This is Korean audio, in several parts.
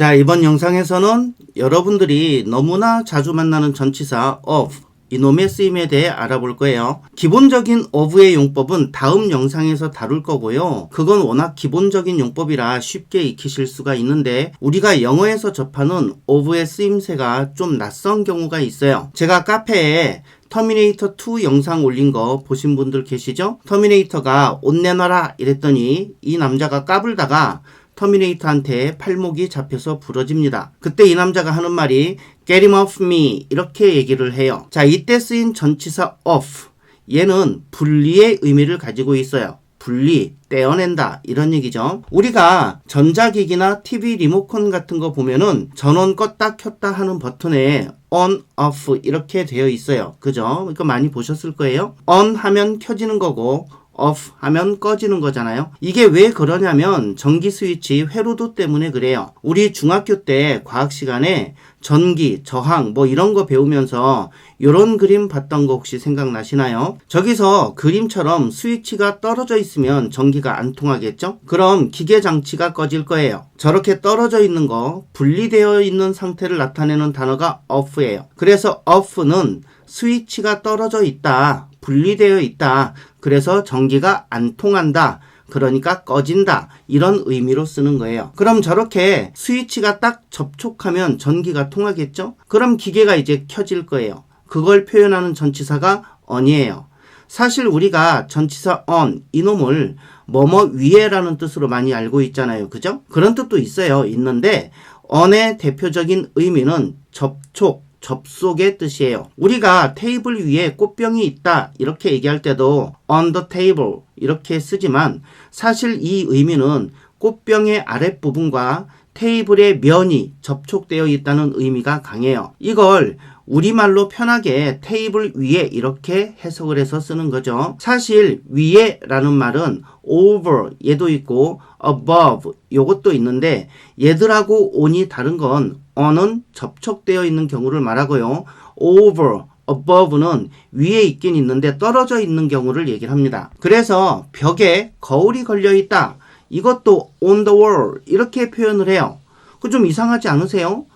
자, 이번 영상에서는 여러분들이 너무나 자주 만나는 전치사 of, 이놈의 쓰임에 대해 알아볼 거예요. 기본적인 of의 용법은 다음 영상에서 다룰 거고요. 그건 워낙 기본적인 용법이라 쉽게 익히실 수가 있는데 우리가 영어에서 접하는 of의 쓰임새가 좀 낯선 경우가 있어요. 제가 카페에 터미네이터 2 영상 올린 거 보신 분들 계시죠? 터미네이터가 옷 내놔라 이랬더니 이 남자가 까불다가 터미네이터한테 팔목이 잡혀서 부러집니다. 그때 이 남자가 하는 말이 Get him off me 이렇게 얘기를 해요. 자, 이때 쓰인 전치사 off, 얘는 분리의 의미를 가지고 있어요. 분리, 떼어낸다 이런 얘기죠. 우리가 전자기기나 TV 리모컨 같은 거 보면은 전원 껐다 켰다 하는 버튼에 on, off 이렇게 되어 있어요. 그죠? 이거 많이 보셨을 거예요. on 하면 켜지는 거고 off 하면 꺼지는 거잖아요. 이게 왜 그러냐면 전기 스위치 회로도 때문에 그래요. 우리 중학교 때 과학 시간에 전기, 저항 뭐 이런 거 배우면서 요런 그림 봤던 거 혹시 생각나시나요? 저기서 그림처럼 스위치가 떨어져 있으면 전기가 안 통하겠죠? 그럼 기계 장치가 꺼질 거예요. 저렇게 떨어져 있는 거, 분리되어 있는 상태를 나타내는 단어가 off예요. 그래서 off는 스위치가 떨어져 있다, 분리되어 있다, 그래서 전기가 안 통한다, 그러니까 꺼진다, 이런 의미로 쓰는 거예요. 그럼 저렇게 스위치가 딱 접촉하면 전기가 통하겠죠? 그럼 기계가 이제 켜질 거예요. 그걸 표현하는 전치사가 on이에요. 사실 우리가 전치사 on, 이놈을 뭐뭐 위에라는 뜻으로 많이 알고 있잖아요. 그죠? 그런 뜻도 있어요. 있는데 on의 대표적인 의미는 접촉, 접속의 뜻이에요. 우리가 테이블 위에 꽃병이 있다 이렇게 얘기할 때도 on the table 이렇게 쓰지만 사실 이 의미는 꽃병의 아랫부분과 테이블의 면이 접촉되어 있다는 의미가 강해요. 이걸 우리말로 편하게 테이블 위에 이렇게 해석을 해서 쓰는 거죠. 사실 위에라는 말은 over 얘도 있고 above 요것도 있는데 얘들하고 on이 다른 건 on은 접촉되어 있는 경우를 말하고요. over, above는 위에 있긴 있는데 떨어져 있는 경우를 얘기를 합니다. 그래서 벽에 거울이 걸려 있다. 이것도 on the wall 이렇게 표현을 해요. 그 좀 이상하지 않으세요?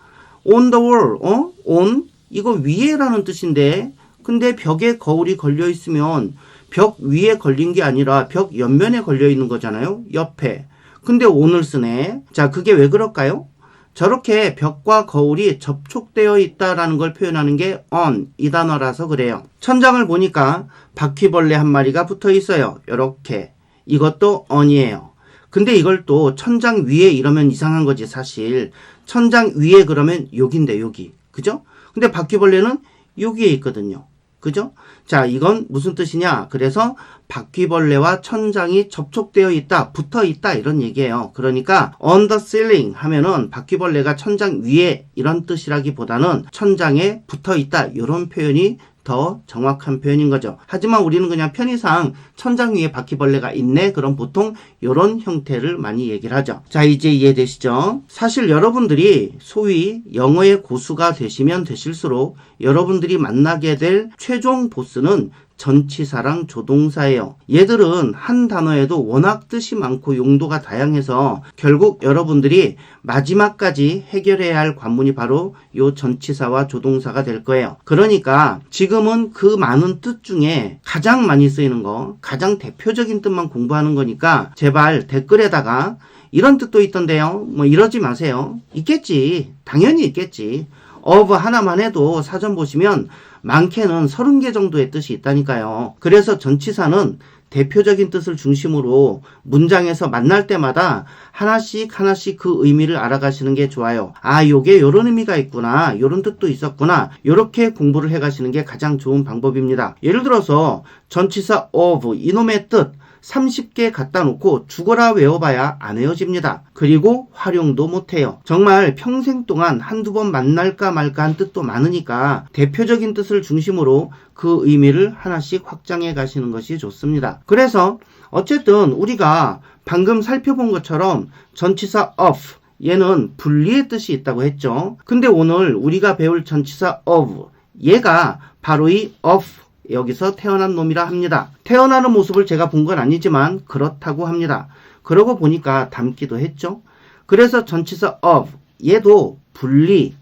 on the wall, on? 이거 위에라는 뜻인데 근데 벽에 거울이 걸려 있으면 벽 위에 걸린 게 아니라 벽 옆면에 걸려 있는 거잖아요. 옆에. 근데 on을 쓰네. 자, 그게 왜 그럴까요? 저렇게 벽과 거울이 접촉되어 있다라는 걸 표현하는 게 on 이 단어라서 그래요. 천장을 보니까 바퀴벌레 한 마리가 붙어 있어요. 이렇게. 이것도 on이에요. 근데 이걸 또 천장 위에 이러면 이상한 거지 사실. 천장 위에 그러면 여기인데 여기. 그죠? 근데 바퀴벌레는 여기에 있거든요. 그죠? 자, 이건 무슨 뜻이냐? 그래서 바퀴벌레와 천장이 접촉되어 있다, 붙어 있다 이런 얘기예요. 그러니까 on the ceiling 하면은 바퀴벌레가 천장 위에 이런 뜻이라기보다는 천장에 붙어 있다 이런 표현이 더 정확한 표현인 거죠. 하지만 우리는 그냥 편의상 천장 위에 바퀴벌레가 있네. 그럼 보통 이런 형태를 많이 얘기를 하죠. 자, 이제 이해되시죠? 사실 여러분들이 소위 영어의 고수가 되시면 되실수록 여러분들이 만나게 될 최종 보스는 전치사랑 조동사예요. 얘들은 한 단어에도 워낙 뜻이 많고 용도가 다양해서 결국 여러분들이 마지막까지 해결해야 할 관문이 바로 요 전치사와 조동사가 될 거예요. 그러니까 지금은 그 많은 뜻 중에 가장 많이 쓰이는 거, 가장 대표적인 뜻만 공부하는 거니까 제발 댓글에다가 이런 뜻도 있던데요. 뭐 이러지 마세요. 있겠지. 당연히 있겠지. of 하나만 해도 사전 보시면 많게는 30개 정도의 뜻이 있다니까요. 그래서 전치사는 대표적인 뜻을 중심으로 문장에서 만날 때마다 하나씩 그 의미를 알아가시는 게 좋아요. 아, 요게 요런 의미가 있구나. 요런 뜻도 있었구나. 요렇게 공부를 해가시는 게 가장 좋은 방법입니다. 예를 들어서 전치사 of, 이놈의 뜻 30개 갖다 놓고 죽어라 외워봐야 안 외워집니다. 그리고 활용도 못해요. 정말 평생 동안 한두 번 만날까 말까 한 뜻도 많으니까 대표적인 뜻을 중심으로 그 의미를 하나씩 확장해 가시는 것이 좋습니다. 그래서 어쨌든 우리가 방금 살펴본 것처럼 전치사 of, 얘는 분리의 뜻이 있다고 했죠. 근데 오늘 우리가 배울 전치사 of, 얘가 바로 이 of, 여기서 태어난 놈이라 합니다. 태어나는 모습을 제가 본 건 아니지만 그렇다고 합니다. 그러고 보니까 닮기도 했죠. 그래서 전치사 of, 얘도 분리,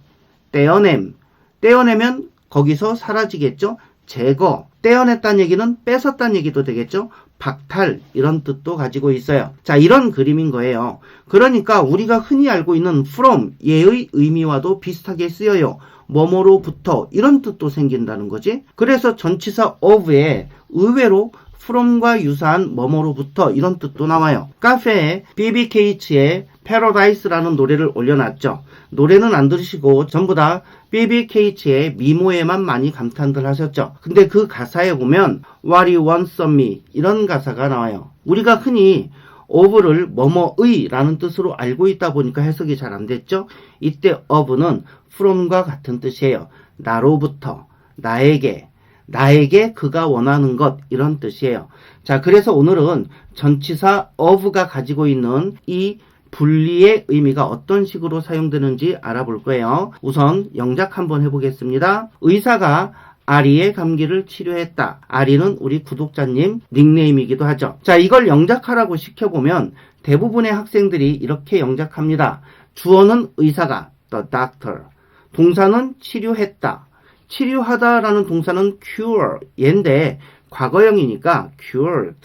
떼어내면 거기서 사라지겠죠. 제거, 떼어냈다는 얘기는 뺏었다는 얘기도 되겠죠. 박탈, 이런 뜻도 가지고 있어요. 자, 이런 그림인 거예요. 그러니까 우리가 흔히 알고 있는 from, 얘의 의미와도 비슷하게 쓰여요. 뭐뭐로부터, 이런 뜻도 생긴다는 거지. 그래서 전치사 of에 의외로 from과 유사한 뭐뭐로부터, 이런 뜻도 나와요. 카페에 BBKH의 Paradise라는 노래를 올려놨죠. 노래는 안 들으시고 전부 다 BBKH의 미모에만 많이 감탄들 하셨죠. 근데 그 가사에 보면 What you want from me, 이런 가사가 나와요. 우리가 흔히 of를 뭐뭐의 라는 뜻으로 알고 있다 보니까 해석이 잘 안 됐죠. 이때 of는 from과 같은 뜻이에요. 나로부터, 나에게 그가 원하는 것, 이런 뜻이에요. 자, 그래서 오늘은 전치사 of가 가지고 있는 이 분리의 의미가 어떤 식으로 사용되는지 알아볼 거예요. 우선 영작 한번 해보겠습니다. 의사가 아리의 감기를 치료했다. 아리는 우리 구독자님 닉네임이기도 하죠. 자, 이걸 영작하라고 시켜보면 대부분의 학생들이 이렇게 영작합니다. 주어는 의사가, the doctor. 동사는 치료했다. 치료하다라는 동사는 cure, 얘인데 과거형이니까 cured.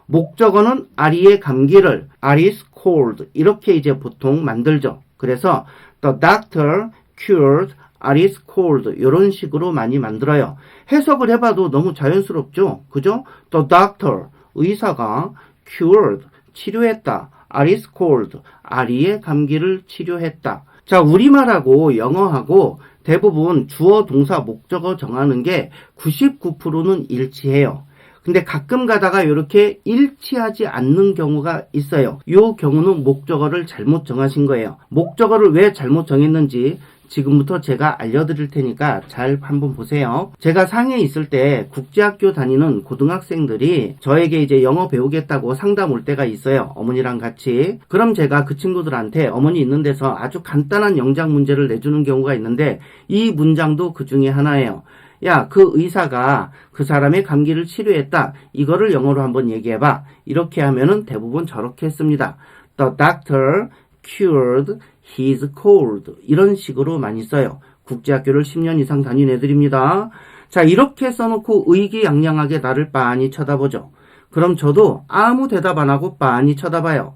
목적어는 아리의 감기를, Ali's cold, 이렇게 이제 보통 만들죠. 그래서 the doctor cured Ali's cold, 이런 식으로 많이 만들어요. 해석을 해봐도 너무 자연스럽죠. 그죠? The doctor, 의사가 cured, 치료했다. Ali's cold, 아리의 감기를 치료했다. 자, 우리말하고 영어하고 대부분 주어, 동사, 목적어 정하는 게 99%는 일치해요. 근데 가끔 가다가 이렇게 일치하지 않는 경우가 있어요. 이 경우는 목적어를 잘못 정하신 거예요. 목적어를 왜 잘못 정했는지 지금부터 제가 알려드릴 테니까 잘 한번 보세요. 제가 상해에 있을 때 국제학교 다니는 고등학생들이 저에게 이제 영어 배우겠다고 상담 올 때가 있어요. 어머니랑 같이. 그럼 제가 그 친구들한테 어머니 있는 데서 아주 간단한 영작 문제를 내주는 경우가 있는데 이 문장도 그 중에 하나예요. 야, 그 의사가 그 사람의 감기를 치료했다. 이거를 영어로 한번 얘기해봐. 이렇게 하면은 대부분 저렇게 씁니다. The doctor cured his cold. 이런 식으로 많이 써요. 국제학교를 10년 이상 다닌 애들입니다. 자, 이렇게 써놓고 의기양양하게 나를 빤히 쳐다보죠. 그럼 저도 아무 대답 안 하고 빤히 쳐다봐요.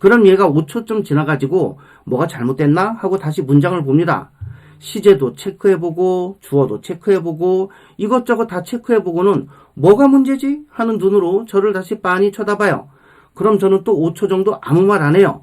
그럼 얘가 5초쯤 지나가지고 뭐가 잘못됐나 하고 다시 문장을 봅니다. 시제도 체크해보고 주어도 체크해보고 이것저것 다 체크해보고는 뭐가 문제지? 하는 눈으로 저를 다시 빤히 쳐다봐요. 그럼 저는 또 5초 정도 아무 말 안 해요.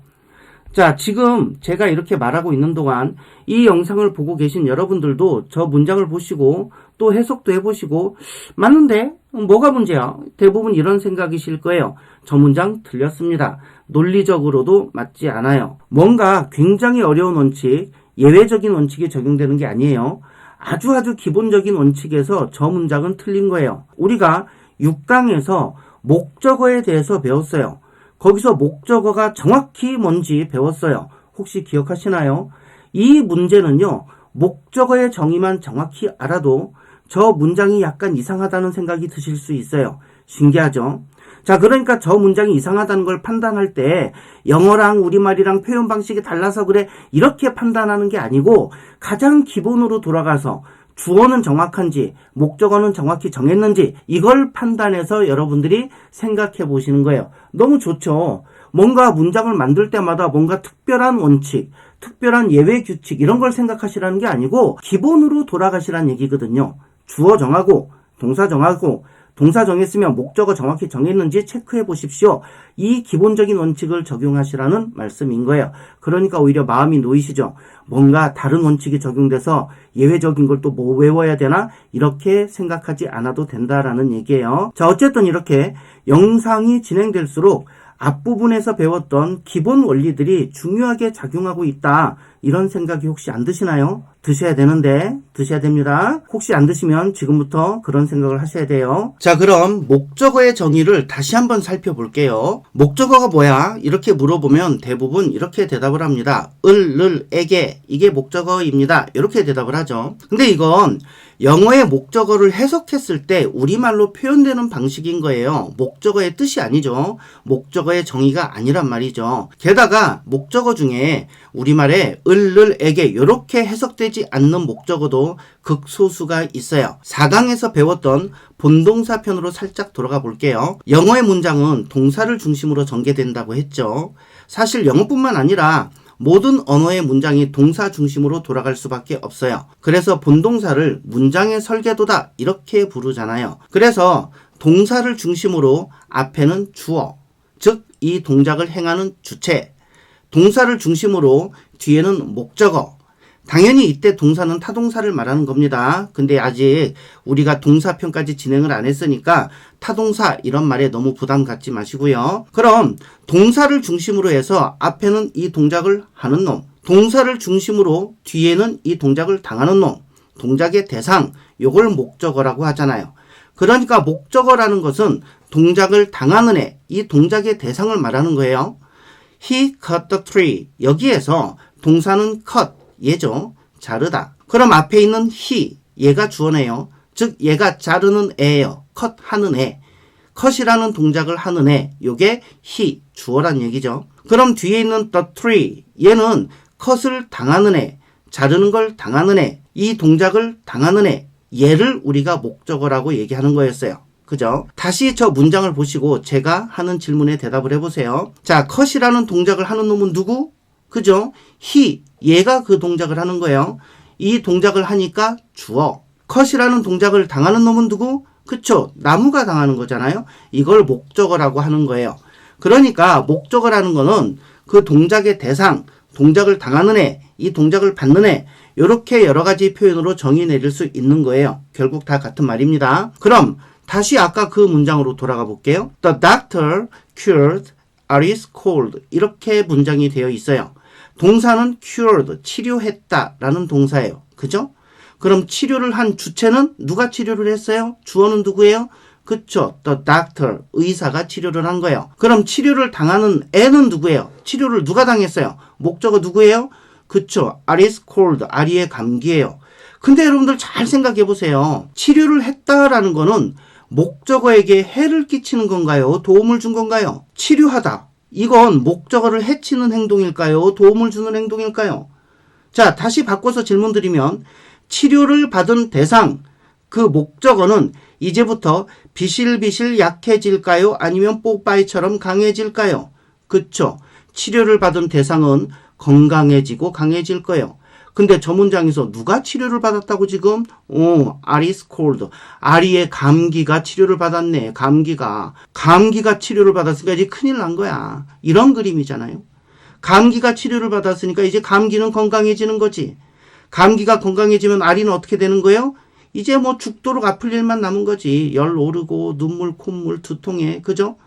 자, 지금 제가 이렇게 말하고 있는 동안 이 영상을 보고 계신 여러분들도 저 문장을 보시고 또 해석도 해보시고 맞는데? 뭐가 문제야? 대부분 이런 생각이실 거예요. 저 문장 틀렸습니다. 논리적으로도 맞지 않아요. 뭔가 굉장히 어려운 원칙, 예외적인 원칙이 적용되는 게 아니에요. 아주 기본적인 원칙에서 저 문장은 틀린 거예요. 우리가 6강에서 목적어에 대해서 배웠어요. 거기서 목적어가 정확히 뭔지 배웠어요. 혹시 기억하시나요? 이 문제는요, 목적어의 정의만 정확히 알아도 저 문장이 약간 이상하다는 생각이 드실 수 있어요. 신기하죠? 자, 그러니까 저 문장이 이상하다는 걸 판단할 때 영어랑 우리말이랑 표현 방식이 달라서 그래 이렇게 판단하는 게 아니고 가장 기본으로 돌아가서 주어는 정확한지 목적어는 정확히 정했는지 이걸 판단해서 여러분들이 생각해 보시는 거예요. 너무 좋죠. 뭔가 문장을 만들 때마다 뭔가 특별한 원칙, 특별한 예외 규칙 이런 걸 생각하시라는 게 아니고 기본으로 돌아가시라는 얘기거든요. 주어 정하고 동사 정하고 동사 정했으면 목적어 정확히 정했는지 체크해 보십시오. 이 기본적인 원칙을 적용하시라는 말씀인 거예요. 그러니까 오히려 마음이 놓이시죠. 뭔가 다른 원칙이 적용돼서 예외적인 걸 또 뭐 외워야 되나? 이렇게 생각하지 않아도 된다라는 얘기예요. 자, 어쨌든 이렇게 영상이 진행될수록 앞부분에서 배웠던 기본 원리들이 중요하게 작용하고 있다. 이런 생각이 혹시 안 드시나요? 드셔야 되는데 드셔야 됩니다. 혹시 안 드시면 지금부터 그런 생각을 하셔야 돼요. 자, 그럼 목적어의 정의를 다시 한번 살펴볼게요. 목적어가 뭐야? 이렇게 물어보면 대부분 이렇게 대답을 합니다. 을, 를, 에게, 해. 이게 목적어입니다. 이렇게 대답을 하죠. 근데 이건 영어의 목적어를 해석했을 때 우리말로 표현되는 방식인 거예요. 목적어의 뜻이 아니죠. 목적어의 정의가 아니란 말이죠. 게다가 목적어 중에 우리말에 을, 에게 이렇게 해석되지 않는 목적어도 극소수가 있어요. 4강에서 배웠던 본동사 편으로 살짝 돌아가 볼게요. 영어의 문장은 동사를 중심으로 전개된다고 했죠. 사실 영어뿐만 아니라 모든 언어의 문장이 동사 중심으로 돌아갈 수밖에 없어요. 그래서 본동사를 문장의 설계도다 이렇게 부르잖아요. 그래서 동사를 중심으로 앞에는 주어, 즉 이 동작을 행하는 주체, 동사를 중심으로 뒤에는 목적어. 당연히 이때 동사는 타동사를 말하는 겁니다. 근데 아직 우리가 동사편까지 진행을 안 했으니까 타동사 이런 말에 너무 부담 갖지 마시고요. 그럼 동사를 중심으로 해서 앞에는 이 동작을 하는 놈, 동사를 중심으로 뒤에는 이 동작을 당하는 놈, 동작의 대상, 요걸 목적어라고 하잖아요. 그러니까 목적어라는 것은 동작을 당하는 애, 이 동작의 대상을 말하는 거예요. He cut the tree. 여기에서 동사는 cut, 얘죠. 자르다. 그럼 앞에 있는 he, 얘가 주어네요. 즉 얘가 자르는 애예요. cut 하는 애. cut이라는 동작을 하는 애. 요게 he, 주어란 얘기죠. 그럼 뒤에 있는 the tree, 얘는 cut을 당하는 애, 자르는 걸 당하는 애, 이 동작을 당하는 애. 얘를 우리가 목적어라고 얘기하는 거였어요. 그죠? 다시 저 문장을 보시고 제가 하는 질문에 대답을 해보세요. 자, cut이라는 동작을 하는 놈은 누구? 그죠? he, 얘가 그 동작을 하는 거예요. 이 동작을 하니까 주어. cut이라는 동작을 당하는 놈은 누구? 그쵸? 나무가 당하는 거잖아요. 이걸 목적어라고 하는 거예요. 그러니까 목적어라는 거는 그 동작의 대상, 동작을 당하는 애, 이 동작을 받는 애, 이렇게 여러 가지 표현으로 정의 내릴 수 있는 거예요. 결국 다 같은 말입니다. 그럼 다시 아까 그 문장으로 돌아가 볼게요. The doctor cured Alice's cold. 이렇게 문장이 되어 있어요. 동사는 cured, 치료했다 라는 동사예요. 그죠? 그럼 치료를 한 주체는 누가 치료를 했어요? 주어는 누구예요? 그쵸? The doctor, 의사가 치료를 한 거예요. 그럼 치료를 당하는 애는 누구예요? 치료를 누가 당했어요? 목적어 누구예요? 그쵸? Alice's cold, 아리의 감기예요. 근데 여러분들 잘 생각해 보세요. 치료를 했다라는 거는 목적어에게 해를 끼치는 건가요? 도움을 준 건가요? 치료하다. 이건 목적어를 해치는 행동일까요? 도움을 주는 행동일까요? 자, 다시 바꿔서 질문 드리면 치료를 받은 대상, 그 목적어는 이제부터 비실비실 약해질까요? 아니면 뽀빠이처럼 강해질까요? 그쵸? 치료를 받은 대상은 건강해지고 강해질 거예요. 근데 저 문장에서 누가 치료를 받았다고 지금? Alice's cold. 아리의 감기가 치료를 받았네. 감기가 치료를 받았으니까 이제 큰일 난 거야. 이런 그림이잖아요. 감기가 치료를 받았으니까 이제 감기는 건강해지는 거지. 감기가 건강해지면 아리는 어떻게 되는 거예요? 이제 뭐 죽도록 아플 일만 남은 거지. 열 오르고 눈물, 콧물, 두통에. 그죠?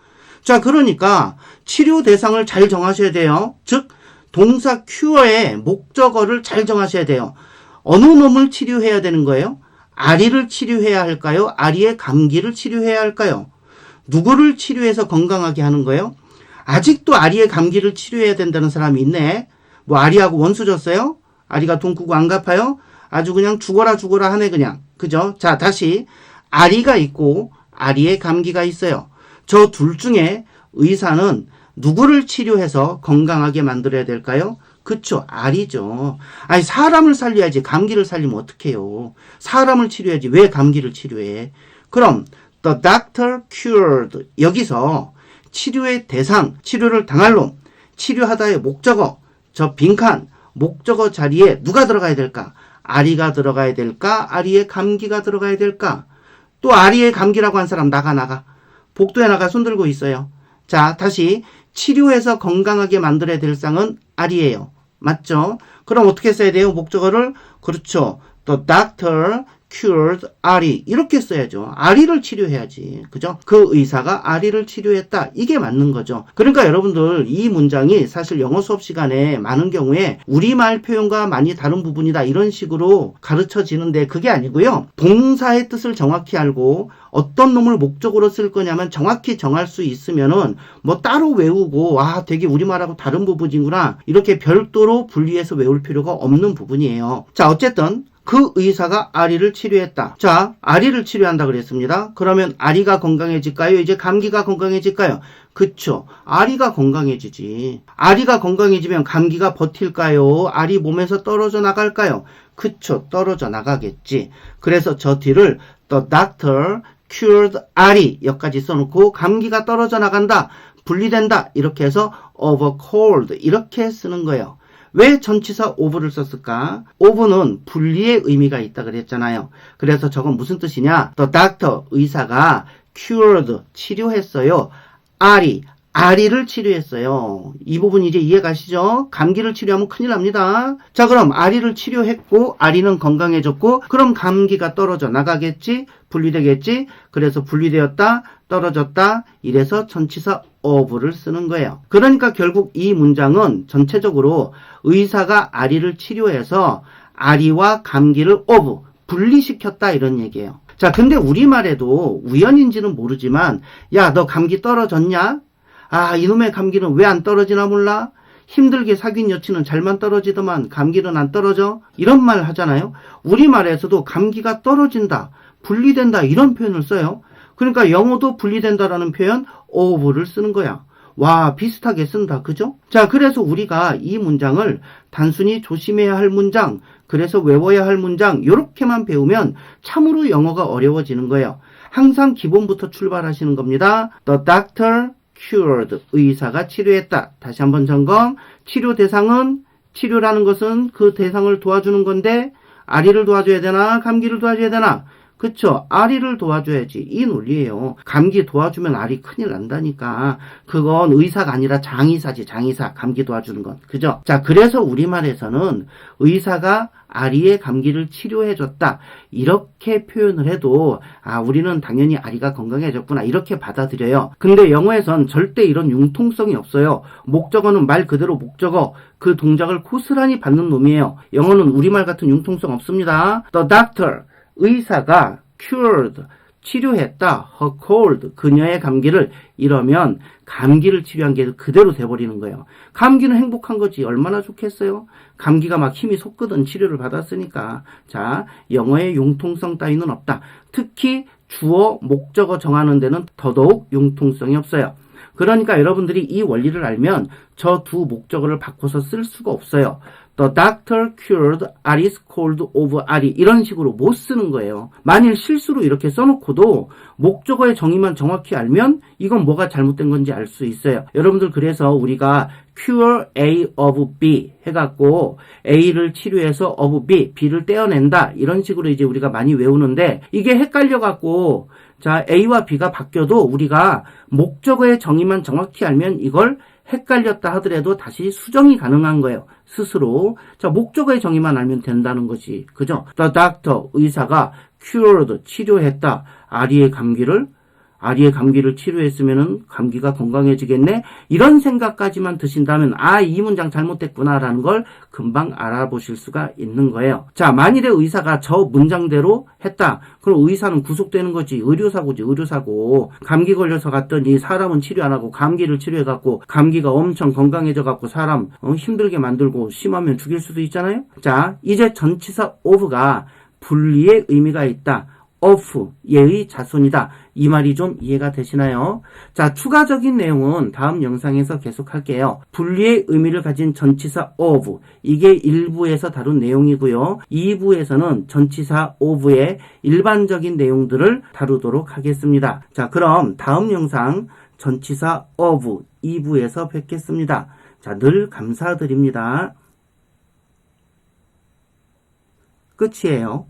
자, 그러니까 치료 대상을 잘 정하셔야 돼요. 즉 동사 cure의 목적어를 잘 정하셔야 돼요. 어느 놈을 치료해야 되는 거예요? 아리를 치료해야 할까요? 아리의 감기를 치료해야 할까요? 누구를 치료해서 건강하게 하는 거예요? 아직도 아리의 감기를 치료해야 된다는 사람이 있네. 뭐 아리하고 원수 졌어요? 아리가 돈 꾸고 안 갚아요? 아주 그냥 죽어라 하네 그냥. 그죠? 자, 다시 아리가 있고 아리의 감기가 있어요. 저 둘 중에 의사는 누구를 치료해서 건강하게 만들어야 될까요? 그쵸, 아리죠. 아니, 사람을 살려야지 감기를 살리면 어떡해요. 사람을 치료해야지 왜 감기를 치료해. 그럼 the doctor cured, 여기서 치료의 대상, 치료를 당할 놈, 치료하다의 목적어, 저 빈칸 목적어 자리에 누가 들어가야 될까? 아리가 들어가야 될까? 아리의 감기가 들어가야 될까? 또 아리의 감기라고 한 사람 나가. 복도에 나가 손 들고 있어요. 자, 다시 치료해서 건강하게 만들어야 될 상은 아리예요. 맞죠? 그럼 어떻게 써야 돼요? 목적어를? 그렇죠. The doctor cured 아리 이렇게 써야죠. 아리를 치료해야지. 그죠? 그 의사가 아리를 치료했다. 이게 맞는 거죠. 그러니까 여러분들 이 문장이 사실 영어 수업 시간에 많은 경우에 우리말 표현과 많이 다른 부분이다 이런 식으로 가르쳐지는데 그게 아니고요. 동사의 뜻을 정확히 알고 어떤 놈을 목적으로 쓸 거냐면 정확히 정할 수 있으면은 뭐 따로 외우고 와 되게 우리말하고 다른 부분이구나 이렇게 별도로 분리해서 외울 필요가 없는 부분이에요. 자 어쨌든 그 의사가 아리를 치료했다. 자, 아리를 치료한다 그랬습니다. 그러면 아리가 건강해질까요? 이제 감기가 건강해질까요? 그쵸. 아리가 건강해지지. 아리가 건강해지면 감기가 버틸까요? 아리 몸에서 떨어져 나갈까요? 그쵸. 떨어져 나가겠지. 그래서 저 뒤를 The doctor cured 아리 여기까지 써놓고 감기가 떨어져 나간다. 분리된다. 이렇게 해서 of a cold 이렇게 쓰는 거예요. 왜 전치사 of를 썼을까? of는 분리의 의미가 있다 그랬잖아요. 그래서 저건 무슨 뜻이냐? The doctor, 의사가 cured, 치료했어요. 아리를 치료했어요. 이 부분 이제 이해가시죠? 감기를 치료하면 큰일 납니다. 자, 그럼 아리를 치료했고 아리는 건강해졌고 그럼 감기가 떨어져 나가겠지? 분리되겠지? 그래서 분리되었다, 떨어졌다 이래서 전치사 of를 쓰는 거예요. 그러니까 결국 이 문장은 전체적으로 의사가 아리를 치료해서 아리와 감기를 of, 분리시켰다 이런 얘기예요. 자, 근데 우리말에도 우연인지는 모르지만 야, 너 감기 떨어졌냐? 아, 이놈의 감기는 왜 안 떨어지나 몰라? 힘들게 사귄 여친은 잘만 떨어지더만 감기는 안 떨어져? 이런 말 하잖아요. 우리말에서도 감기가 떨어진다, 분리된다 이런 표현을 써요. 그러니까 영어도 분리된다라는 표현 of를 쓰는 거야. 와, 비슷하게 쓴다. 그죠? 자, 그래서 우리가 이 문장을 단순히 조심해야 할 문장, 그래서 외워야 할 문장 이렇게만 배우면 참으로 영어가 어려워지는 거예요. 항상 기본부터 출발하시는 겁니다. The doctor cured, 의사가 치료했다. 다시 한번 점검. 치료 대상은, 치료라는 것은 그 대상을 도와주는 건데 아리를 도와줘야 되나 감기를 도와줘야 되나? 그쵸? 아리를 도와줘야지. 이 논리예요. 감기 도와주면 아리 큰일 난다니까. 그건 의사가 아니라 장의사지. 장의사. 감기 도와주는 건. 그죠? 자, 그래서 우리말에서는 의사가 아리의 감기를 치료해줬다. 이렇게 표현을 해도 아, 우리는 당연히 아리가 건강해졌구나. 이렇게 받아들여요. 근데 영어에선 절대 이런 융통성이 없어요. 목적어는 말 그대로 목적어. 그 동작을 고스란히 받는 놈이에요. 영어는 우리말 같은 융통성 없습니다. The doctor. 의사가 cured, 치료했다. her cold, 그녀의 감기를 이러면 감기를 치료한 게 그대로 돼버리는 거예요. 감기는 행복한 거지. 얼마나 좋겠어요? 감기가 막 힘이 솟거든 치료를 받았으니까. 자, 영어의 융통성 따위는 없다. 특히 주어, 목적어 정하는 데는 더더욱 융통성이 없어요. 그러니까 여러분들이 이 원리를 알면 저 두 목적어를 바꿔서 쓸 수가 없어요. The doctor cured Ari's cold of Ari 이런 식으로 못 쓰는 거예요. 만일 실수로 이렇게 써놓고도 목적어의 정의만 정확히 알면 이건 뭐가 잘못된 건지 알 수 있어요. 여러분들 그래서 우리가 cure A of B 해갖고 A를 치료해서 of B, B를 떼어낸다 이런 식으로 이제 우리가 많이 외우는데 이게 헷갈려갖고 자 A와 B가 바뀌어도 우리가 목적어의 정의만 정확히 알면 이걸 헷갈렸다 하더라도 다시 수정이 가능한 거예요. 스스로. 자, 목적어의 정의만 알면 된다는 거지. 그죠? The doctor, 의사가 cured, 치료했다. 아리의 감기를 치료했으면은 감기가 건강해지겠네? 이런 생각까지만 드신다면, 아, 이 문장 잘못됐구나라는 걸 금방 알아보실 수가 있는 거예요. 자, 만일에 의사가 저 문장대로 했다. 그럼 의사는 구속되는 거지. 의료사고지, 의료사고. 감기 걸려서 갔더니 사람은 치료 안 하고 감기를 치료해갖고 감기가 엄청 건강해져갖고 사람 힘들게 만들고 심하면 죽일 수도 있잖아요? 자, 이제 전치사 of가 분리의 의미가 있다. of, 얘의 자손이다. 이 말이 좀 이해가 되시나요? 자, 추가적인 내용은 다음 영상에서 계속 할게요. 분리의 의미를 가진 전치사 of, 이게 1부에서 다룬 내용이고요. 2부에서는 전치사 of의 일반적인 내용들을 다루도록 하겠습니다. 자, 그럼 다음 영상 전치사 of 2부에서 뵙겠습니다. 자, 늘 감사드립니다. 끝이에요.